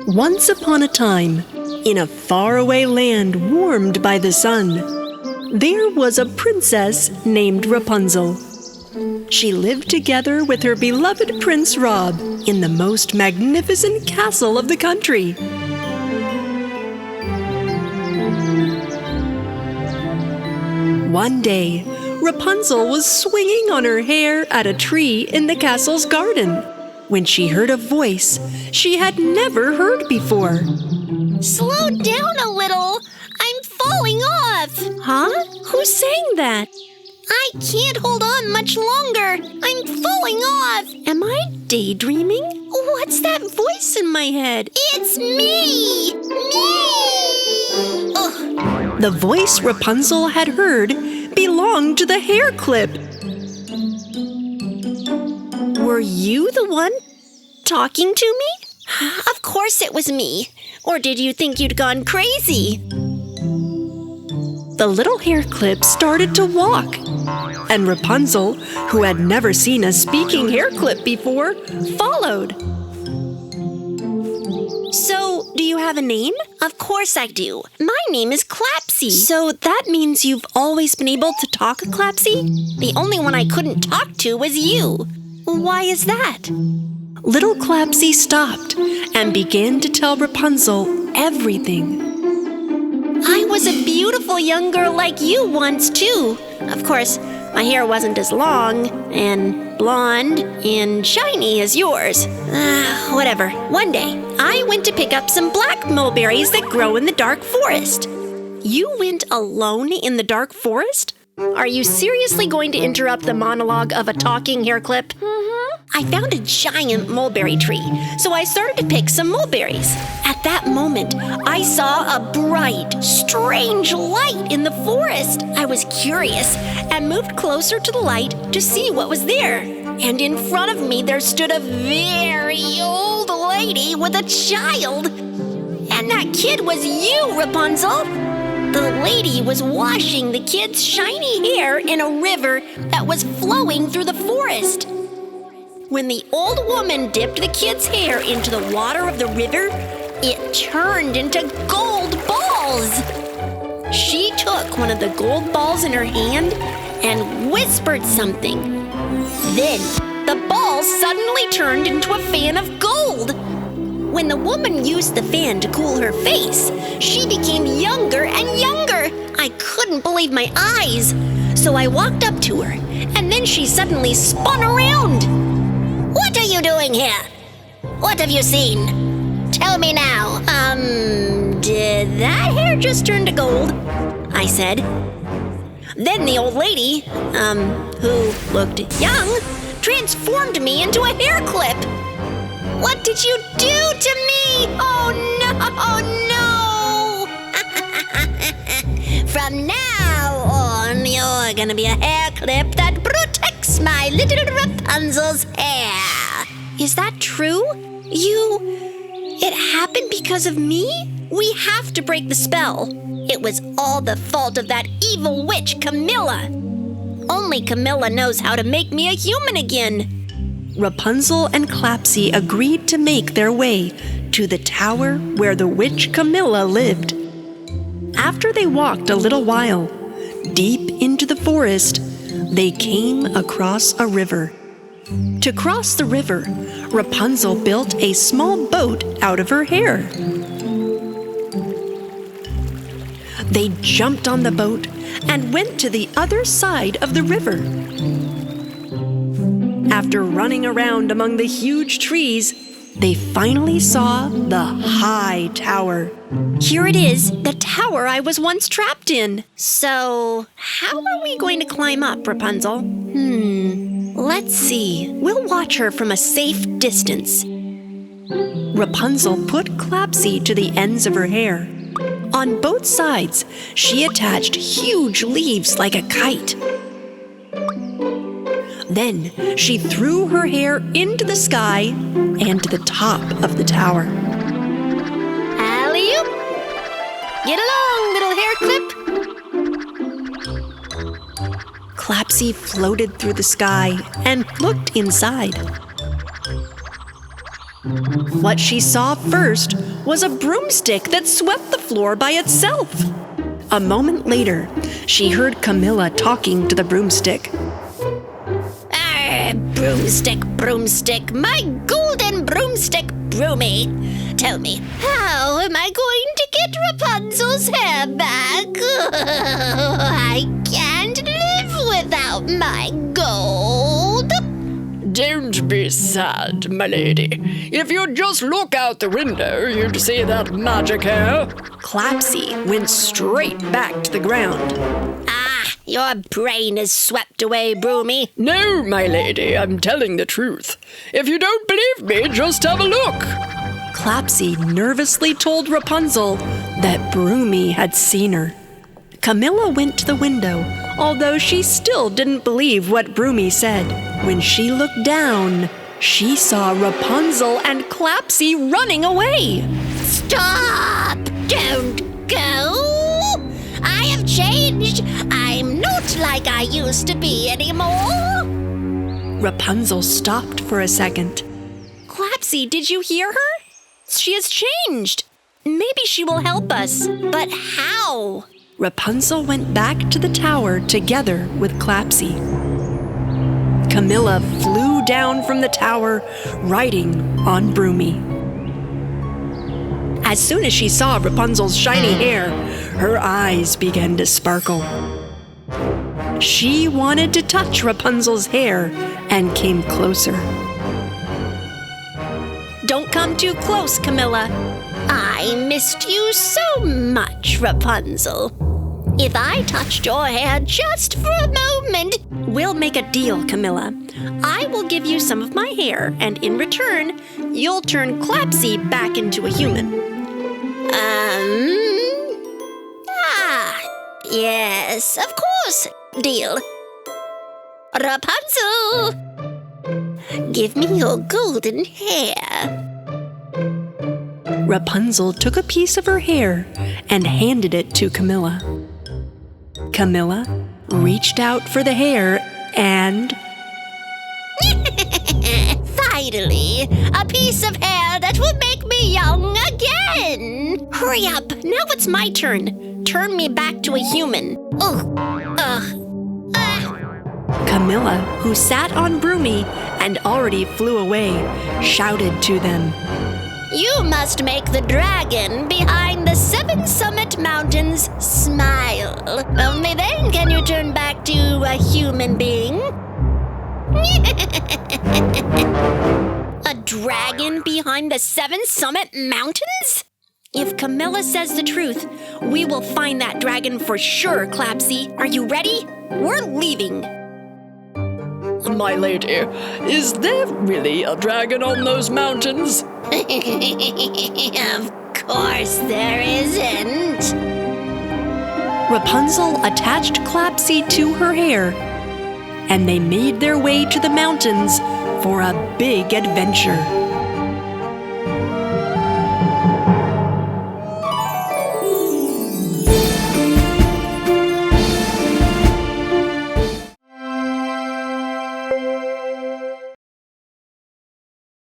Once upon a time, in a faraway land warmed by the sun, there was a princess named Rapunzel. She lived together with her beloved Prince Rob in the most magnificent castle of the country. One day, Rapunzel was swinging on her hair at a tree in the castle's garden when she heard a voice she had never heard before. Slow down a little! I'm falling off! Huh? Who's saying that? I can't hold on much longer! I'm falling off! Am I daydreaming? What's that voice in my head? It's me! Me! Ugh. The voice Rapunzel had heard belonged to the hair clip. Were you the one talking to me? Of course it was me. Or did you think you'd gone crazy? The little hair clip started to walk, and Rapunzel, who had never seen a speaking hair clip before, followed. So, do you have a name? Of course I do. My name is Clapsy. So that means you've always been able to talk, Clapsy? The only one I couldn't talk to was you. Why is that? Little Clapsy stopped and began to tell Rapunzel everything. I was a beautiful young girl like you once, too. Of course, my hair wasn't as long and blonde and shiny as yours. Whatever. One day, I went to pick up some black mulberries that grow in the dark forest. You went alone in the dark forest? Are you seriously going to interrupt the monologue of a talking hair clip? I found a giant mulberry tree, so I started to pick some mulberries. At that moment, I saw a bright, strange light in the forest. I was curious and moved closer to the light to see what was there. And in front of me, there stood a very old lady with a child. And that kid was you, Rapunzel. The lady was washing the kid's shiny hair in a river that was flowing through the forest. When the old woman dipped the kid's hair into the water of the river, it turned into gold balls. She took one of the gold balls in her hand and whispered something. Then the balls suddenly turned into a fan of gold. When the woman used the fan to cool her face, she became younger and younger. I couldn't believe my eyes. So I walked up to her, and then she suddenly spun around. What are you doing here? What have you seen? Tell me now. Did that hair just turn to gold? I said. Then the old lady, who looked young, transformed me into a hair clip. What did you do to me? Oh no! From now on, you're gonna be a hair clip that protects my little Rapunzel's hair. Is that true? It happened because of me? We have to break the spell. It was all the fault of that evil witch, Camilla. Only Camilla knows how to make me a human again. Rapunzel and Clapsy agreed to make their way to the tower where the witch Camilla lived. After they walked a little while, deep into the forest, they came across a river. To cross the river, Rapunzel built a small boat out of her hair. They jumped on the boat and went to the other side of the river. After running around among the huge trees, they finally saw the high tower. Here it is, the tower I was once trapped in. So, how are we going to climb up, Rapunzel? Let's see. We'll watch her from a safe distance. Rapunzel put Clapsy to the ends of her hair. On both sides, she attached huge leaves like a kite. Then she threw her hair into the sky and to the top of the tower. Alley-oop! Get along, little hair clip! Clapsy floated through the sky and looked inside. What she saw first was a broomstick that swept the floor by itself. A moment later, she heard Camilla talking to the broomstick. Broomstick, broomstick, my golden broomstick broomy. Tell me, how am I going to get Rapunzel's hair back? I can't live without my gold. Don't be sad, my lady. If you'd just look out the window, you'd see that magic hair. Clapsy went straight back to the ground. Your brain is swept away, Broomy. No, my lady, I'm telling the truth. If you don't believe me, just have a look. Clapsy nervously told Rapunzel that Broomy had seen her. Camilla went to the window, although she still didn't believe what Broomy said. When she looked down, she saw Rapunzel and Clapsy running away. Stop! Don't go! I have changed. I'm not like I used to be anymore. Rapunzel stopped for a second. Clapsy, did you hear her? She has changed. Maybe she will help us. But how? Rapunzel went back to the tower together with Clapsy. Camilla flew down from the tower, riding on Broomy. As soon as she saw Rapunzel's shiny hair, her eyes began to sparkle. She wanted to touch Rapunzel's hair and came closer. Don't come too close, Camilla. I missed you so much, Rapunzel. If I touched your hair just for a moment... We'll make a deal, Camilla. I will give you some of my hair, and in return, you'll turn Clapsy back into a human. Yes, of course. Deal. Rapunzel! Give me your golden hair. Rapunzel took a piece of her hair and handed it to Camilla. Camilla reached out for the hair and... Finally, a piece of hair that will make me young again. Hurry up, now it's my turn. Turn me back to a human. Camilla, who sat on Broomy and already flew away, shouted to them. You must make the dragon behind the 7 summit mountains smile. Only then can you turn back to a human being. A dragon behind the 7 summit mountains? If Camilla says the truth, we will find that dragon for sure, Clapsy. Are you ready? We're leaving. My lady, is there really a dragon on those mountains? Of course there isn't. Rapunzel attached Clapsy to her hair, and they made their way to the mountains for a big adventure.